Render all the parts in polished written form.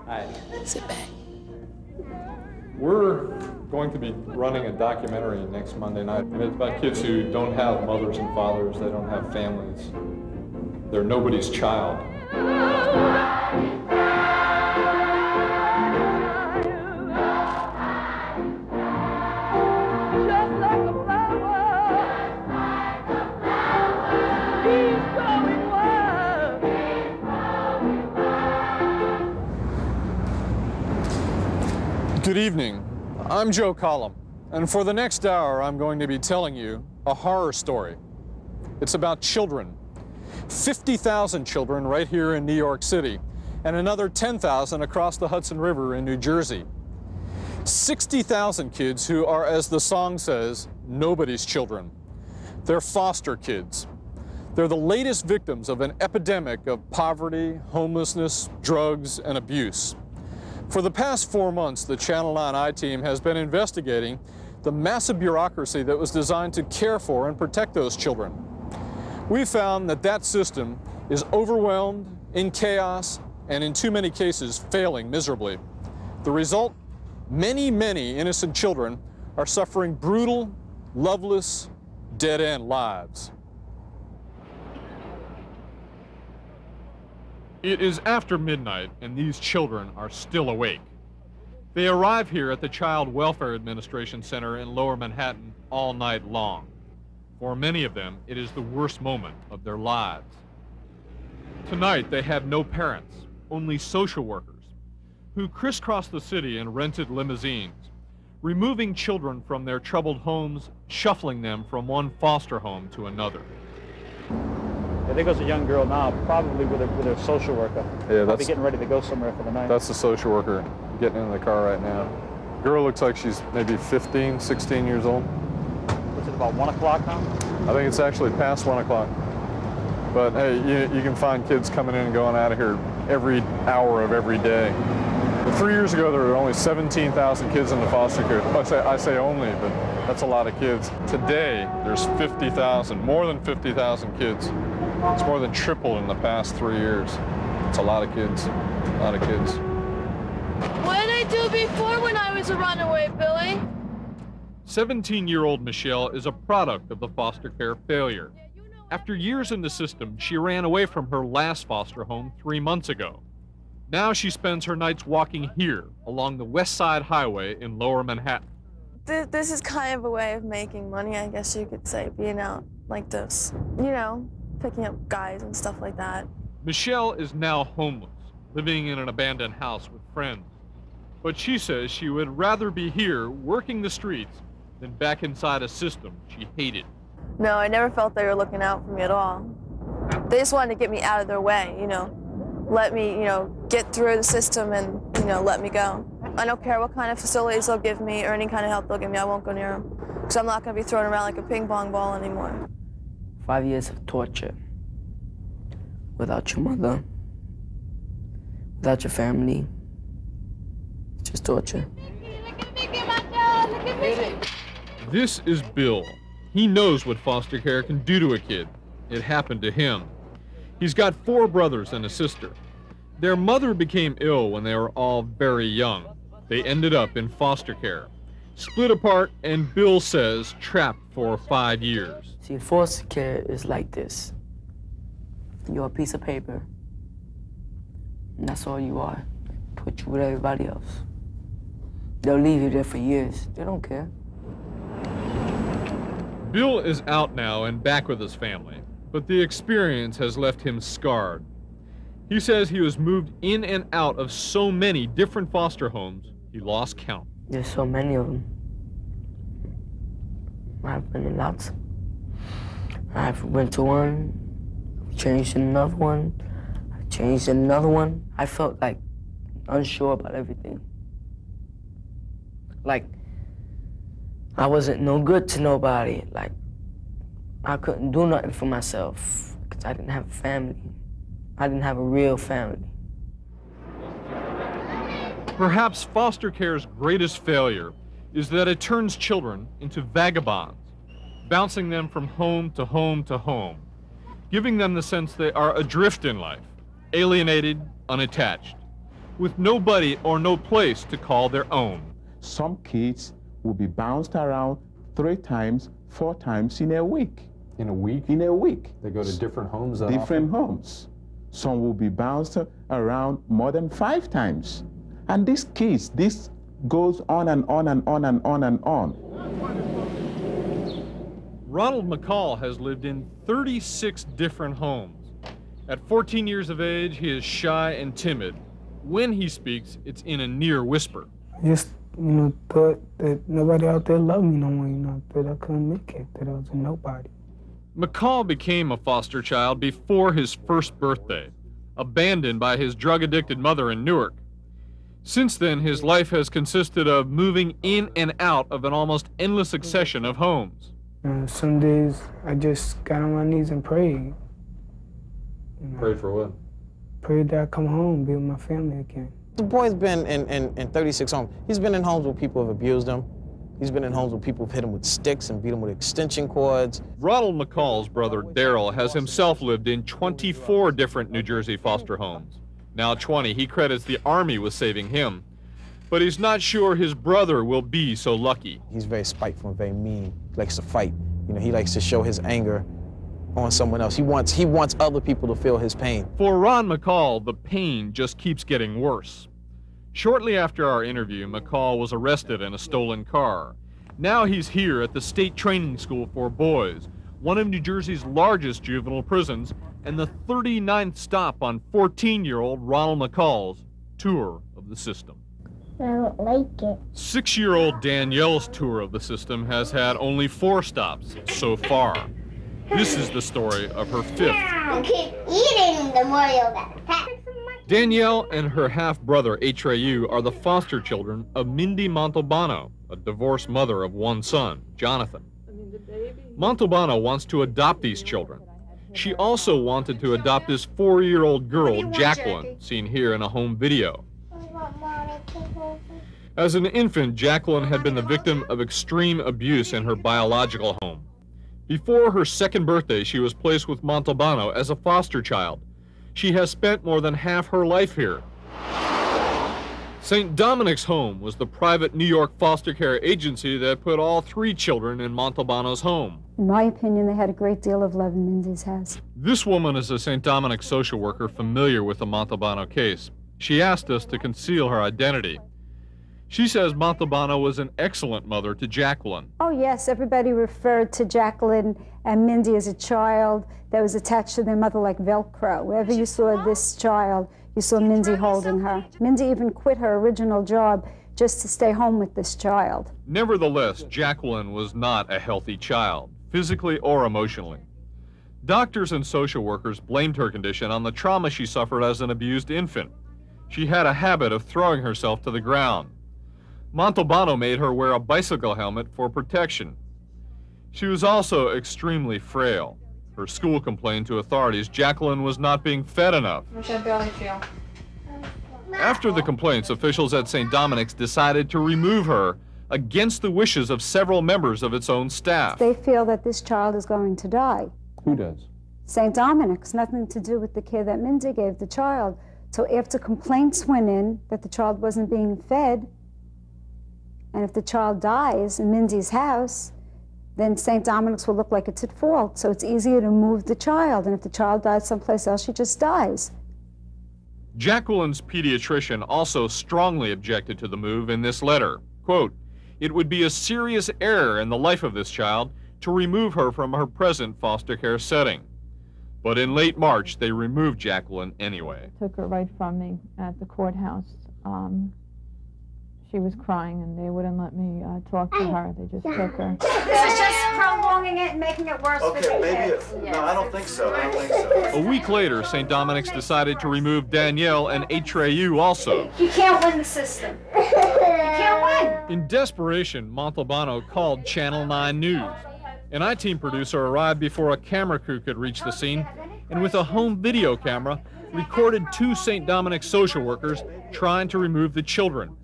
Hi. Sit back. We're going to be running a documentary next Monday night, and it's about kids who don't have mothers and fathers, they don't have families. They're nobody's child. Good evening. I'm Joe Collum, and for the next hour, I'm going to be telling you a horror story. It's about children. 50,000 children right here in New York City, and another 10,000 across the Hudson River in New Jersey. 60,000 kids who are, as the song says, nobody's children. They're foster kids. They're the latest victims of an epidemic of poverty, homelessness, drugs, and abuse. For the past 4 months, the Channel 9 ITeam has been investigating the massive bureaucracy that was designed to care for and protect those children. We found that that system is overwhelmed, in chaos, and in too many cases, failing miserably. The result? Many, many innocent children are suffering brutal, loveless, dead-end lives. It is after midnight, and these children are still awake. They arrive here at the Child Welfare Administration Center in Lower Manhattan all night long. For many of them, it is the worst moment of their lives. Tonight, they have no parents, only social workers, who crisscross the city in rented limousines, removing children from their troubled homes, shuffling them from one foster home to another. I think there's a young girl now, probably with her social worker. Yeah, probably getting ready to go somewhere for the night. That's the social worker getting in the car right now. Girl looks like she's maybe 15, 16 years old. What's it, about 1 o'clock now? I think it's actually past 1 o'clock. But hey, you can find kids coming in and going out of here every hour of every day. 3 years ago, there were only 17,000 kids in the foster care. I say only, but that's a lot of kids. Today, there's 50,000, more than 50,000 kids. It's more than tripled in the past 3 years. It's a lot of kids, a lot of kids. What did I do before when I was a runaway, Billy? 17-year-old Michelle is a product of the foster care failure. After years in the system, she ran away from her last foster home 3 months ago. Now she spends her nights walking here along the West Side Highway in Lower Manhattan. This is kind of a way of making money, I guess you could say, being out like this. You know, picking up guys and stuff like that. Michelle is now homeless, living in an abandoned house with friends. But she says she would rather be here working the streets than back inside a system she hated. No, I never felt they were looking out for me at all. They just wanted to get me out of their way, you know. Let me, you know, get through the system and, you know, let me go. I don't care what kind of facilities they'll give me or any kind of help they'll give me, I won't go near them. Because I'm not going to be thrown around like a ping pong ball anymore. 5 years of torture. Without your mother. Without your family. It's just torture. This is Bill. He knows what foster care can do to a kid. It happened to him. He's got 4 brothers and a sister. Their mother became ill when they were all very young. They ended up in foster care, split apart, and Bill says trapped for 5 years. See, foster care is like this. You're a piece of paper, and that's all you are. Put you with everybody else. They'll leave you there for years. They don't care. Bill is out now and back with his family, but the experience has left him scarred. He says he was moved in and out of so many different foster homes, he lost count. There's so many of them. I've been in lots. I've went to one, changed in another one, I changed in another one. I felt like unsure about everything. Like I wasn't no good to nobody. Like I couldn't do nothing for myself because I didn't have a family. I didn't have a real family. Perhaps foster care's greatest failure is that it turns children into vagabonds, bouncing them from home to home to home, giving them the sense they are adrift in life, alienated, unattached. with nobody or no place to call their own. Some kids will be bounced around 3 times, 4 times in a week. In a week? In a week. They go to different homes? Different homes. Some will be bounced around more than 5 times. And these kids, this goes on and on and on and on and on. Ronald McCall has lived in 36 different homes. At 14 years of age, he is shy and timid. When he speaks, it's in a near whisper. I just, thought that nobody out there loved me no more, that I couldn't make it, that I was a nobody. McCall became a foster child before his first birthday, abandoned by his drug-addicted mother in Newark. Since then, his life has consisted of moving in and out of an almost endless succession of homes. Some days I just got on my knees and prayed. Prayed for what? Prayed that I come home, be with my family again. The boy's been in 36 homes. He's been in homes where people have abused him. He's been in homes where people have hit him with sticks and beat him with extension cords. Ronald McCall's brother Daryl has himself lived in 24 different New Jersey foster homes. Now 20, he credits the Army with saving him, but he's not sure his brother will be so lucky. He's very spiteful and very mean. He likes to fight. He likes to show his anger on someone else. He wants other people to feel his pain. For Ron McCall, the pain just keeps getting worse. Shortly after our interview, McCall was arrested in a stolen car. Now he's here at the State Training School for Boys, one of New Jersey's largest juvenile prisons, and the 39th stop on 14-year-old Ronald McCall's tour of the system. I don't like it. 6-year-old Danielle's tour of the system has had only 4 stops so far. This is the story of her 5th. I keep eating the more you get. Danielle and her half-brother, Atreyu, are the foster children of Mindy Montalbano, a divorced mother of 1 son, Jonathan. Montalbano wants to adopt these children. She also wanted to adopt this 4-year-old girl, Jacqueline, seen here in a home video. As an infant, Jacqueline had been the victim of extreme abuse in her biological home. Before her 2nd birthday, she was placed with Montalbano as a foster child. She has spent more than half her life here. St. Dominic's Home was the private New York foster care agency that put all 3 children in Montalbano's home. In my opinion, they had a great deal of love in Mindy's house. This woman is a St. Dominic's social worker familiar with the Montalbano case. She asked us to conceal her identity. She says Montalbano was an excellent mother to Jacqueline. Oh yes, everybody referred to Jacqueline and Mindy as a child that was attached to their mother like Velcro. Wherever you saw this child, you saw Mindy holding her. Mindy even quit her original job just to stay home with this child. Nevertheless, Jacqueline was not a healthy child, physically or emotionally. Doctors and social workers blamed her condition on the trauma she suffered as an abused infant. She had a habit of throwing herself to the ground. Montalbano made her wear a bicycle helmet for protection. She was also extremely frail. Her school complained to authorities Jacqueline was not being fed enough. After the complaints, officials at St. Dominic's decided to remove her against the wishes of several members of its own staff. They feel that this child is going to die. Who does? St. Dominic's, nothing to do with the care that Mindy gave the child. So after complaints went in that the child wasn't being fed, and if the child dies in Mindy's house, then St. Dominic's will look like it's at fault. So it's easier to move the child. And if the child dies someplace else, she just dies. Jacqueline's pediatrician also strongly objected to the move in this letter. Quote, "It would be a serious error in the life of this child to remove her from her present foster care setting." But in late March, they removed Jacqueline anyway. Took her right from me at the courthouse. She was crying, and they wouldn't let me talk to her. They just took her. This is just prolonging it and making it worse for the kids. No, I don't think so. I don't think so. A week later, St. Dominic's decided to remove Danielle and Atreyu also. You can't win the system. You can't win. In desperation, Montalbano called Channel 9 News. An ITeam producer arrived before a camera crew could reach the scene, and with a home video camera, recorded 2 St. Dominic's social workers trying to remove the children.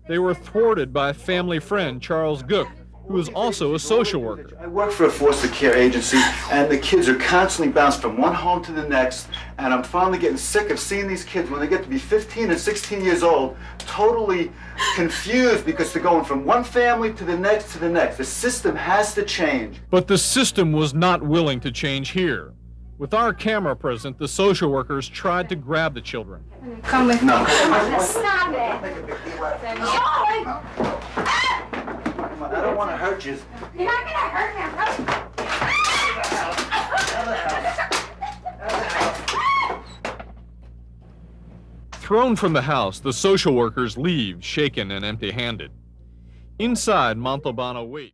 They were thwarted by family friend Charles Gook, who is also a social worker. I work for a foster care agency, and the kids are constantly bounced from one home to the next, and I'm finally getting sick of seeing these kids when they get to be 15 and 16 years old, totally confused because they're going from one family to the next to the next. The system has to change. But the system was not willing to change here. With our camera present, the social workers tried to grab the children. Come with me. No. Stop it. I don't want to hurt you. You're not going to hurt me. Thrown from the house, the social workers leave, shaken and empty-handed. Inside, Montalbano waits.